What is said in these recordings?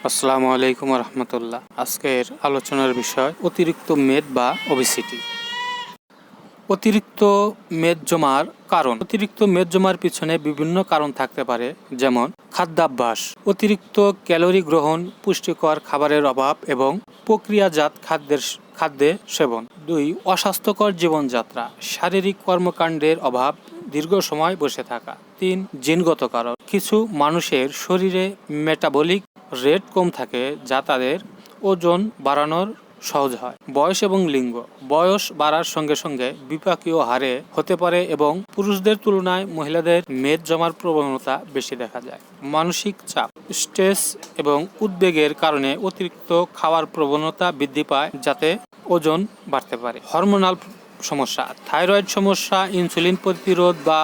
আসসালামু আলাইকুম রহমতুল্লাহ। আজকের আলোচনার বিষয় অতিরিক্ত মেদ বা ওবেসিটি। অতিরিক্ত মেদ জমার কারণ। অতিরিক্ত মেদ জমার পিছনে বিভিন্ন কারণ থাকতে পারে, যেমন খাদ্যাভ্যাস, অতিরিক্ত ক্যালোরি গ্রহণ, পুষ্টিকর খাবারের অভাব এবং প্রক্রিয়াজাত খাদ্যে সেবন। 2. অস্বাস্থ্যকর জীবনযাত্রা, শারীরিক কর্মকাণ্ডের অভাব, দীর্ঘ সময় বসে থাকা। 3. জিনগত কারণ, কিছু মানুষের শরীরে মেটাবলিক রেট কম থাকে যা তাদের ওজন বাড়ানোর সহজ হয়। বয়স এবং লিঙ্গ, বয়স বাড়ার সঙ্গে সঙ্গে বিপাকীয় হারে হতে পারে এবং পুরুষদের তুলনায় মহিলাদের মেদ জমার প্রবণতা বেশি দেখা যায়। মানসিক চাপ, স্ট্রেস এবং উদ্বেগের কারণে অতিরিক্ত খাওয়ার প্রবণতা বৃদ্ধি পায়, যাতে ওজন বাড়তে পারে। হরমোনাল সমস্যা, থাইরয়েড সমস্যা, ইনসুলিন প্রতিরোধ বা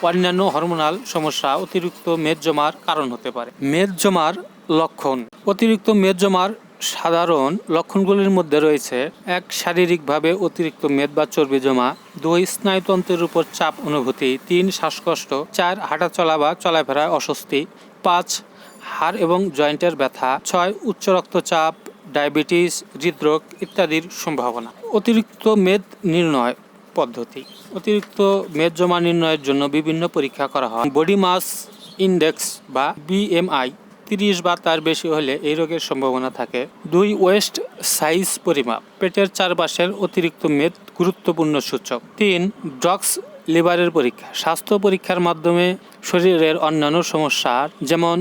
অন্যান্য হরমোনাল সমস্যা অতিরিক্ত মেদ জমার কারণ হতে পারে। মেদ জমার লক্ষণ। অতিরিক্ত মেদ জমার সাধারণ লক্ষণগুলির মধ্যে রয়েছে: 1. শারীরিকভাবে অতিরিক্ত মেদ বা চর্বি জমা। 2. স্নায়ুতন্ত্রের উপর চাপ অনুভূতি। 3. শ্বাসকষ্ট। 4. হাঁটাচলা বা চলাফেরায় অস্বস্তি। 5. হাড় এবং জয়েন্টের ব্যথা। 6. উচ্চ রক্তচাপ, ডায়াবেটিস, হৃদরোগ ইত্যাদির সম্ভাবনা। অতিরিক্ত মেদ নির্ণয় পদ্ধতি। অতিরিক্ত মেদ জমা নির্ণয়ের জন্য বিভিন্ন পরীক্ষা করা হয়। বডি মাস ইন্ডেক্স বা BMI 30 বা তার বেশি হলে এই রোগের সম্ভাবনা থাকে। 2. ওয়েস্ট সাইজ পরিমাপ, পেটের চারপাশের অতিরিক্ত মেদ গুরুত্বপূর্ণ সূচক। 3. ড্রাগস লিভারের পরীক্ষা, স্বাস্থ্য পরীক্ষার মাধ্যমে শরীরের অন্যান্য সমস্যা যেমন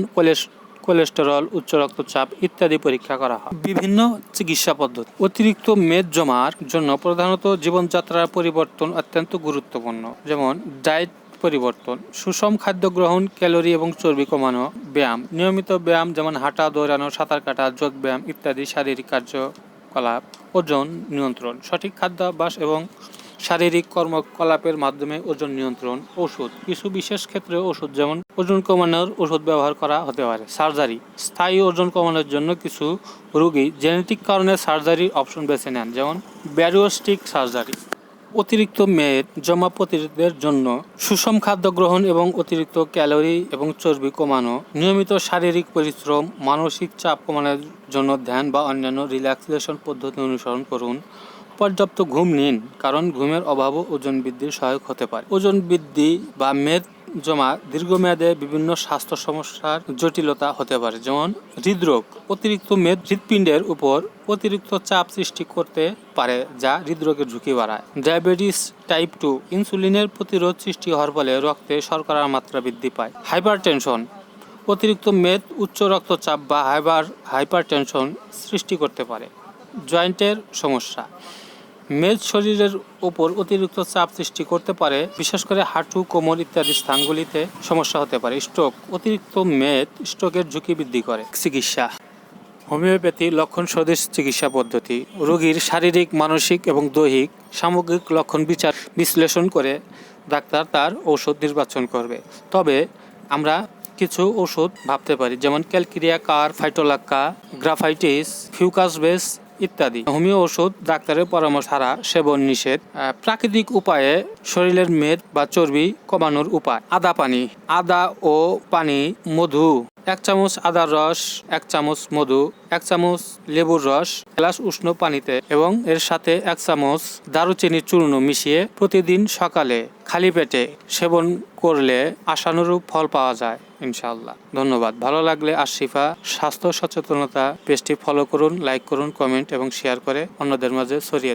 কোলেস্টেরল, উচ্চ রক্তচাপ ইত্যাদি পরীক্ষা করা হয়। বিভিন্ন চিকিৎসা পদ্ধতি। অতিরিক্ত মেদ জমার জন্য প্রধানত জীবনযাত্রার পরিবর্তন অত্যন্ত গুরুত্বপূর্ণ, যেমন ডায়েট পরিবর্তন, সুষম খাদ্য গ্রহণ, ক্যালোরি এবং চর্বি কমানো, ব্যায়াম, নিয়মিত ব্যায়াম যেমন হাঁটা, দৌড়ানো, সাঁতার কাটা, যোগ ব্যায়াম ইত্যাদি শারীরিক কার্যকলাপ, ওজন নিয়ন্ত্রণ, সঠিক খাদ্যাভ্যাস এবং শারীরিক কর্মকলাপের মাধ্যমে ওজন নিয়ন্ত্রণ। ওষুধ, কিছু বিশেষ ক্ষেত্রে ওষুধ যেমন ওজন কমানোর ওষুধ ব্যবহার করা হতে পারে। সার্জারি, স্থায়ী ওজন কমানোর জন্য কিছু রোগী জেনেটিক কারণে সার্জারির অপশন বেছে নেন, যেমন ব্যারিওস্টিক সার্জারি। অতিরিক্ত মেদ জমা প্রতিরোধের জন্য সুষম খাদ্য গ্রহণ এবং অতিরিক্ত ক্যালোরি এবং চর্বি কমানো, নিয়মিত শারীরিক পরিশ্রম, মানসিক চাপ কমানোর জন্য ধ্যান বা অন্যান্য রিল্যাক্সেশন পদ্ধতি অনুসরণ করুন। পর্যাপ্ত ঘুম নিন, কারণ ঘুমের অভাবও ওজন বৃদ্ধির সহায়ক হতে পারে। ওজন বৃদ্ধি বা মেদ জমা দীর্ঘমেয়াদে বিভিন্ন স্বাস্থ্য সমস্যার জটিলতা হতে পারে, যেমন হৃদরোগ। অতিরিক্ত মেদ হৃৎপিণ্ডের উপর অতিরিক্ত চাপ সৃষ্টি করতে পারে যা হৃদরোগের ঝুঁকি বাড়ায়। ডায়াবেটিস টাইপ 2, ইনসুলিনের প্রতিরোধ সৃষ্টি হওয়ার ফলে রক্তে শর্করার মাত্রা বৃদ্ধি পায়। হাইপারটেনশন, অতিরিক্ত মেদ উচ্চ রক্তচাপ বা হাইপারটেনশন সৃষ্টি করতে পারে। জয়েন্টের সমস্যা, মেদ শরীরের উপর অতিরিক্ত চাপ সৃষ্টি করতে পারে, বিশেষ করে হাঁটু, কোমর ইত্যাদি স্থানগুলিতে সমস্যা হতে পারে। স্ট্রোক, অতিরিক্ত মেদ স্ট্রোকের ঝুঁকি বৃদ্ধি করে। চিকিৎসা, হোমিওপ্যাথি লক্ষণ সদৃশ চিকিৎসা পদ্ধতি। রোগীর শারীরিক, মানসিক এবং দৈহিক সামগ্রিক লক্ষণ বিশ্লেষণ করে ডাক্তার তার ঔষধ নির্বাচন করবে। তবে আমরা কিছু ওষুধ ভাবতে পারি, যেমন ক্যালকিরিয়া কার, ফাইটোলাক্কা, গ্রাফাইটিস, ফিউকাস বেস ইত্যাদি। হোমিও ওষুধ ডাক্তারের পরামর্শ ছাড়া সেবন নিষেধ। প্রাকৃতিক উপায়ে শরীরের মেদ বা চর্বি কমানোর উপায়: আদা ও পানি, মধু 1 চামচ, আদার রস 1 চামচ, মধু 1 চামচ, লেবুর রস গ্লাস উষ্ণ পানিতে এবং এর সাথে 1 চামচ দারুচিনির চূর্ণ মিশিয়ে প্রতিদিন সকালে খালি পেটে সেবন করলে আশানুরূপ ফল পাওয়া যায় ইনশাআল্লাহ। ধন্যবাদ। ভালো লাগলে আশিফা স্বাস্থ্য সচেতনতা পেজটি ফলো করুন, লাইক করুন, কমেন্ট এবং শেয়ার করে অন্যদের মাঝে ছড়িয়ে